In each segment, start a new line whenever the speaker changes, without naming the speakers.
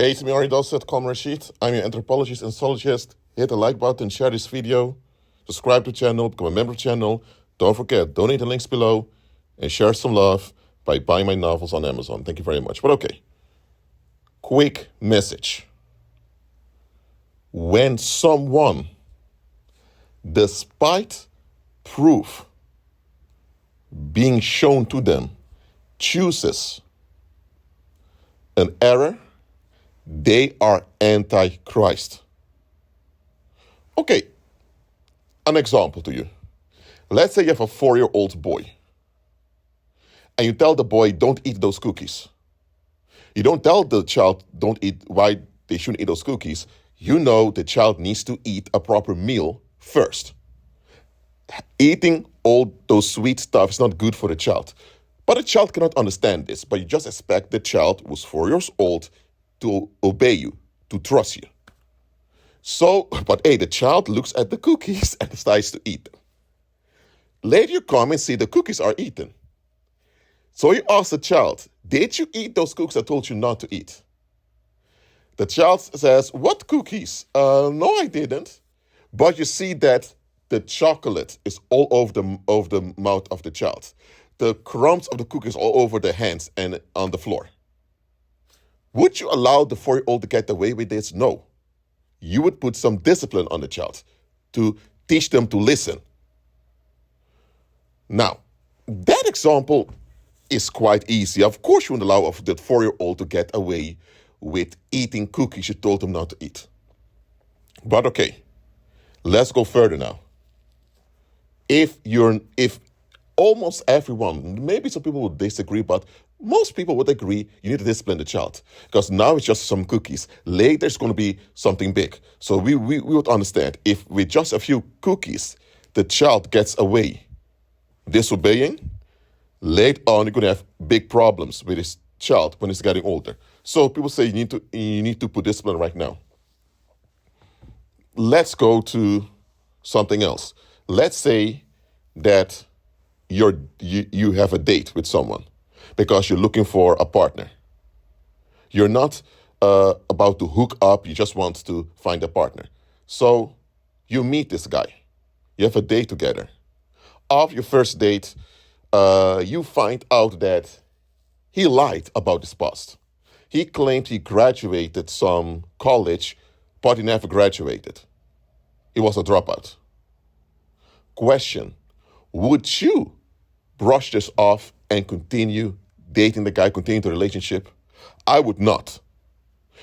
Hey, it's me, Ari Dawson, Rashid. I'm your anthropologist and sociologist. Hit the like button, share this video, subscribe to the channel, become a member of the channel. Don't forget, donate the links below, and share some love by buying my novels on Amazon. Thank you very much. But okay, quick message. When someone, despite proof being shown to them, chooses an error, they are Antichrist. Okay, an example to you. Let's say you have a 4-year-old boy, and you tell the boy, don't eat those cookies. You don't tell the child, don't eat, why they shouldn't eat those cookies. You know the child needs to eat a proper meal first. Eating all those sweet stuff is not good for the child. But the child cannot understand this, but you just expect the child who's 4 years old to obey you, to trust you. So, but hey, the child looks at the cookies and decides to eat them. Later you come and see the cookies are eaten. So you ask the child, did you eat those cookies I told you not to eat? The child says, what cookies? No, I didn't. But you see that the chocolate is all over the mouth of the child. The crumbs of the cookies all over the hands and on the floor. Would you allow the 4-year-old to get away with this? No. You would put some discipline on the child to teach them to listen. Now, that example is quite easy. Of course, you wouldn't allow that 4-year-old to get away with eating cookies you told them not to eat. But okay, let's go further now. If almost everyone, maybe some people would disagree, but most people would agree you need to discipline the child. Because now it's just some cookies. Later it's going to be something big. So we would understand if with just a few cookies, the child gets away disobeying, later on you're going to have big problems with this child when it's getting older. So people say you need to put discipline right now. Let's go to something else. Let's say that you have a date with someone because you're looking for a partner. You're not about to hook up, you just want to find a partner. So you meet this guy. You have a date together. After your first date, you find out that he lied about his past. He claimed he graduated some college, but he never graduated. He was a dropout. Question, would you brush this off and continue dating the guy, continue the relationship? I would not.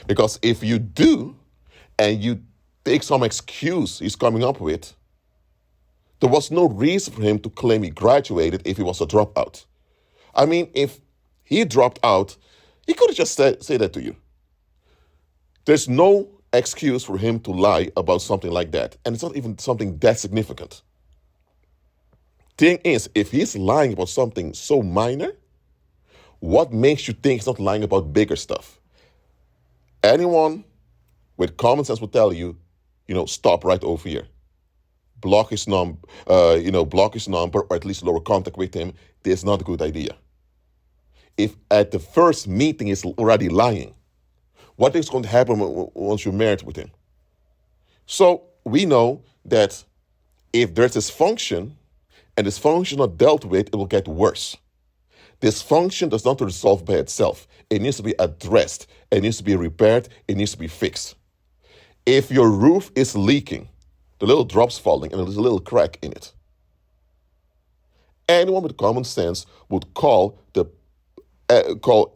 Because if you do, and you take some excuse he's coming up with, there was no reason for him to claim he graduated if he was a dropout. I mean, if he dropped out, he could have just say that to you. There's no excuse for him to lie about something like that. And it's not even something that significant. Thing is, if he's lying about something so minor, what makes you think he's not lying about bigger stuff? Anyone with common sense will tell you, stop right over here. Block his number, or at least lower contact with him. This is not a good idea. If at the first meeting he's already lying, what is going to happen once you're married with him? So we know that if there's dysfunction, and dysfunction is not dealt with, it will get worse. Dysfunction does not resolve by itself. It needs to be addressed. It needs to be repaired. It needs to be fixed. If your roof is leaking, the little drops falling, and there's a little crack in it, anyone with common sense would call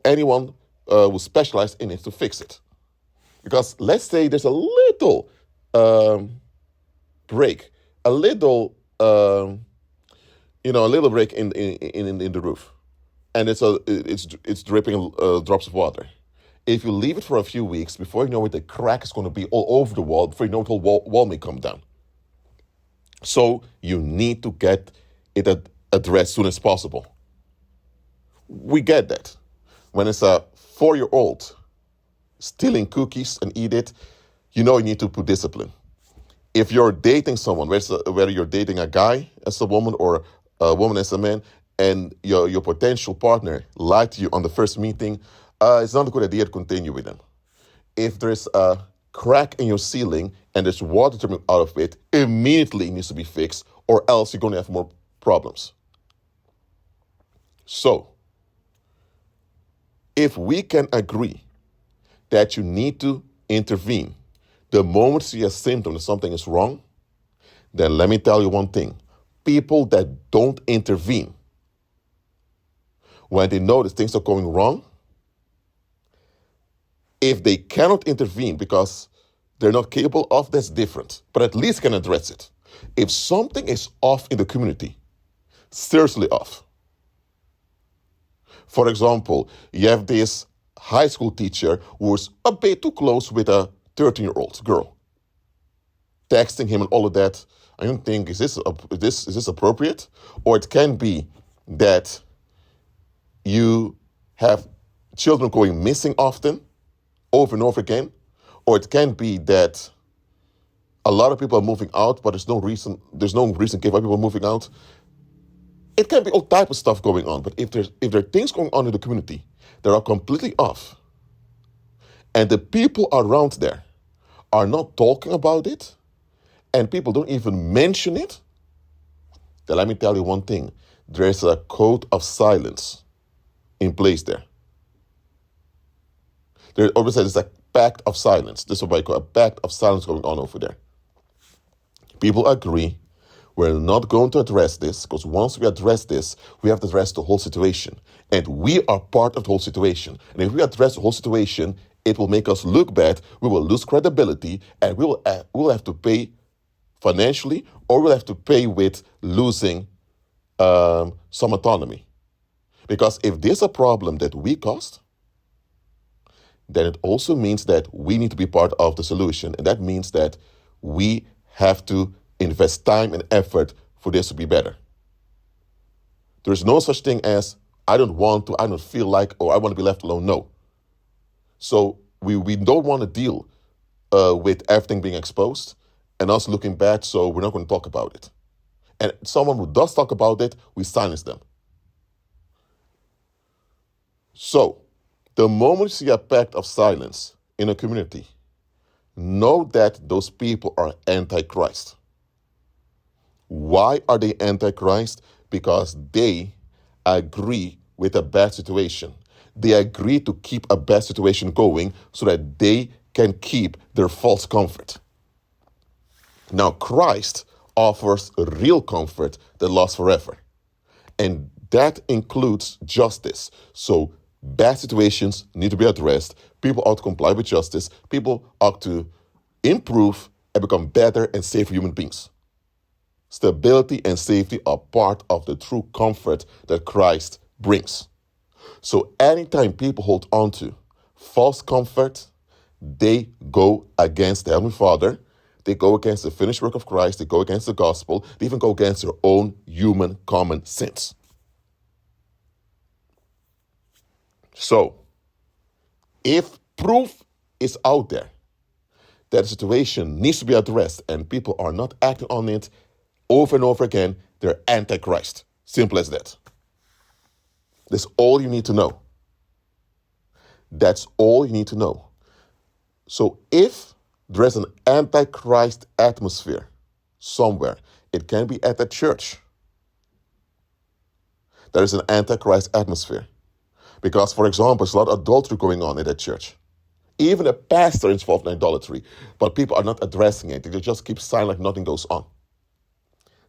anyone who specializes in it to fix it. Because let's say there's a little break, a little break in the roof, and it's dripping drops of water. If you leave it for a few weeks, before you know it, the crack is going to be all over the wall. Before you know it, the whole wall may come down. So you need to get it addressed as soon as possible. We get that. When it's a 4-year-old stealing cookies and eat it, you need to put discipline. If you're dating someone, whether you're dating a guy as a woman or a woman as a man, and your potential partner lied to you on the first meeting, it's not a good idea to continue with them. If there's a crack in your ceiling and there's water dripping out of it, immediately it needs to be fixed, or else you're going to have more problems. So, if we can agree that you need to intervene the moment you see a symptom that something is wrong, then let me tell you one thing. People that don't intervene when they notice things are going wrong, if they cannot intervene because they're not capable of, that's different, but at least can address it. If something is off in the community, seriously off. For example, you have this high school teacher who was a bit too close with a 13-year-old girl, texting him and all of that. I don't think, is this appropriate? Or it can be that you have children going missing often, over and over again. Or it can be that a lot of people are moving out, but there's no reason given why people are moving out. It can be all type of stuff going on. But if there are things going on in the community that are completely off, and the people around there are not talking about it, and people don't even mention it, then let me tell you one thing. There's a code of silence in place there. There always says it's a pact of silence. This is what I call a pact of silence going on over there. People agree we're not going to address this, because once we address this, we have to address the whole situation. And we are part of the whole situation. And if we address the whole situation, it will make us look bad, we will lose credibility, and we'll have to pay financially, or we'll have to pay with losing some autonomy. Because if there's a problem that we caused, then it also means that we need to be part of the solution. And that means that we have to invest time and effort for this to be better. There's no such thing as, I don't want to, I don't feel like, or I want to be left alone. No. So we don't want to deal with everything being exposed and us looking bad, so we're not going to talk about it. And someone who does talk about it, we silence them. So, the moment you see a pact of silence in a community, know that those people are Antichrist. Why are they Antichrist? Because they agree with a bad situation. They agree to keep a bad situation going so that they can keep their false comfort. Now, Christ offers real comfort that lasts forever. And that includes justice. So, bad situations need to be addressed. People ought to comply with justice. People ought to improve and become better and safer human beings. Stability and safety are part of the true comfort that Christ brings. So anytime people hold on to false comfort, they go against the Heavenly Father. They go against the finished work of Christ. They go against the gospel. They even go against their own human common sense. So, if proof is out there that the situation needs to be addressed and people are not acting on it over and over again, they're Antichrist. Simple as that. That's all you need to know. That's all you need to know. So if there's an Antichrist atmosphere somewhere, it can be at the church. There is an Antichrist atmosphere. Because, for example, there's a lot of adultery going on in that church. Even a pastor is involved in idolatry, but people are not addressing it. They just keep silent like nothing goes on.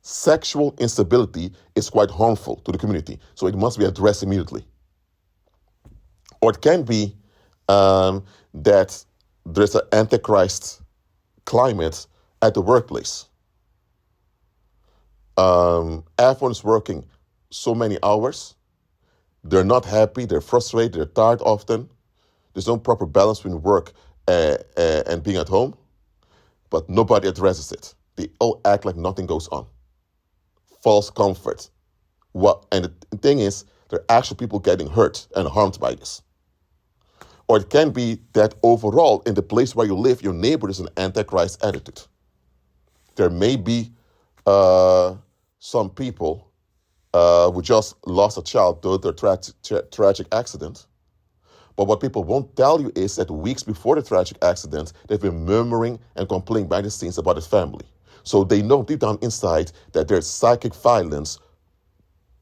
Sexual instability is quite harmful to the community, so it must be addressed immediately. Or it can be that there's an Antichrist climate at the workplace. Everyone's working so many hours. They're not happy, they're frustrated, they're tired often. There's no proper balance between work and being at home, but nobody addresses it. They all act like nothing goes on. False comfort. And the thing is, there are actual people getting hurt and harmed by this. Or it can be that overall, in the place where you live, your neighbor is an Antichrist attitude. There may be some people who just lost a child due to a tragic accident. But what people won't tell you is that weeks before the tragic accident, they've been murmuring and complaining behind the scenes about his family. So they know deep down inside that their psychic violence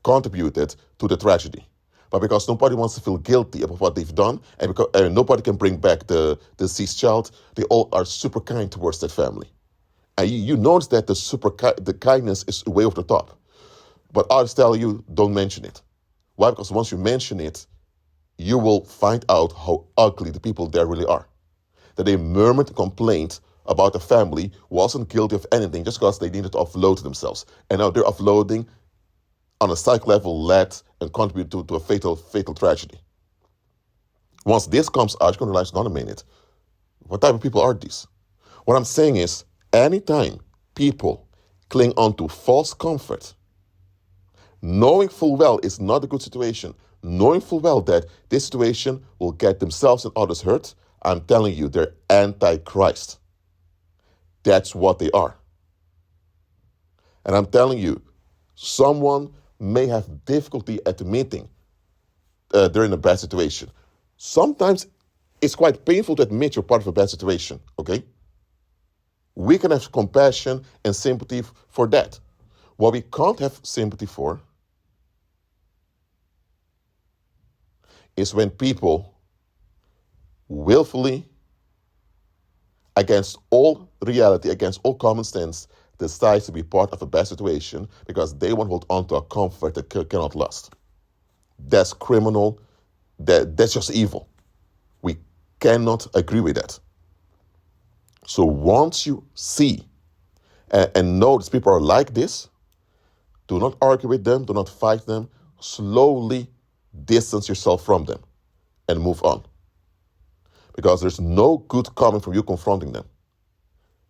contributed to the tragedy. But because nobody wants to feel guilty about what they've done, and because nobody can bring back the deceased child, they all are super kind towards that family. And you notice that the kindness is way over the top. But others tell you, don't mention it. Why? Because once you mention it, you will find out how ugly the people there really are. That they murmured and complained about the family, wasn't guilty of anything just because they needed to offload themselves. And now they're offloading on a psych level led and contribute to a fatal tragedy. Once this comes out, you're going to realize, not a minute, what type of people are these? What I'm saying is, anytime people cling on to false comfort, knowing full well it's not a good situation, knowing full well that this situation will get themselves and others hurt, I'm telling you, they're Antichrist. That's what they are. And I'm telling you, someone may have difficulty admitting they're in a bad situation. Sometimes it's quite painful to admit you're part of a bad situation, okay? We can have compassion and sympathy for that. What we can't have sympathy for is when people willfully, against all reality, against all common sense, decide to be part of a bad situation because they want to hold on to a comfort that cannot last. That's criminal. That's just evil. We cannot agree with that. So once you see and know that people are like this, do not argue with them, do not fight them. Slowly distance yourself from them and move on. Because there's no good coming from you confronting them.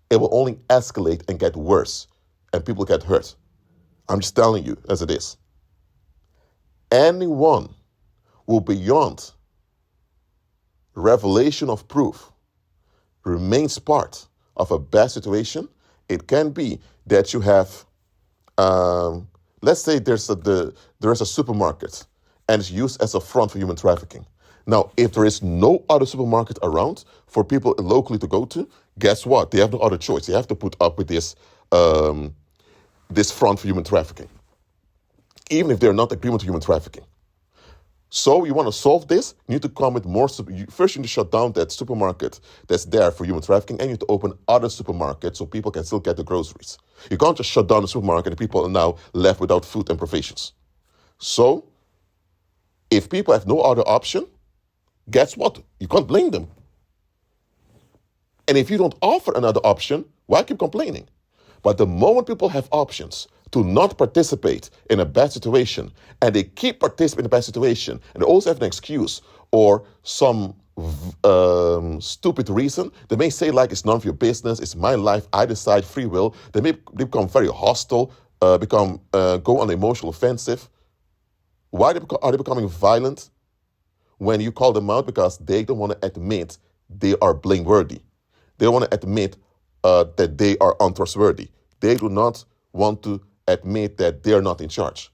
It will only escalate and get worse, and people get hurt. I'm just telling you as it is. Anyone who beyond revelation of proof remains part of a bad situation, it can be that you have, let's say there is a supermarket and it's used as a front for human trafficking. Now, if there is no other supermarket around for people locally to go to, guess what? They have no other choice. They have to put up with this front for human trafficking, even if they're not agreeing with human trafficking. So you want to solve this, you need to come with more. First, you need to shut down that supermarket that's there for human trafficking, and you need to open other supermarkets so people can still get the groceries. You can't just shut down the supermarket and people are now left without food and provisions. So if people have no other option, guess what? You can't blame them. And if you don't offer another option, why keep complaining? But the moment people have options to not participate in a bad situation, and they keep participating in a bad situation, and they also have an excuse or some stupid reason, they may say like it's none of your business, it's my life, I decide, free will. They may become very hostile, go on emotional offensive. Why are they becoming violent? When you call them out because they don't want to admit they are blameworthy. They don't want to admit that they are untrustworthy. They do not want to admit that they're not in charge.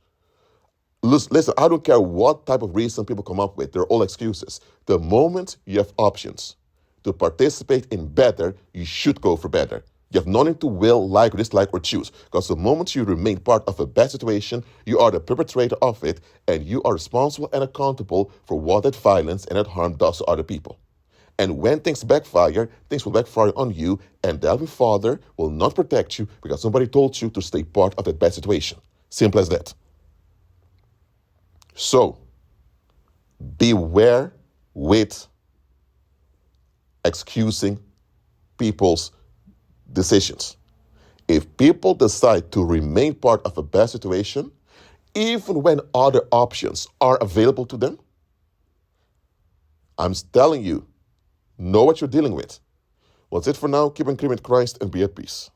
Listen, I don't care what type of reason people come up with. They're all excuses. The moment you have options to participate in better, you should go for better. You have nothing to will, like, dislike, or choose. Because the moment you remain part of a bad situation, you are the perpetrator of it, and you are responsible and accountable for what that violence and that harm does to other people. And when things backfire, things will backfire on you, and the Heavenly Father will not protect you because somebody told you to stay part of that bad situation. Simple as that. So, beware with excusing people's decisions. If people decide to remain part of a bad situation, even when other options are available to them, I'm telling you, know what you're dealing with. Well, that's it for now. Keep on with Christ and be at peace.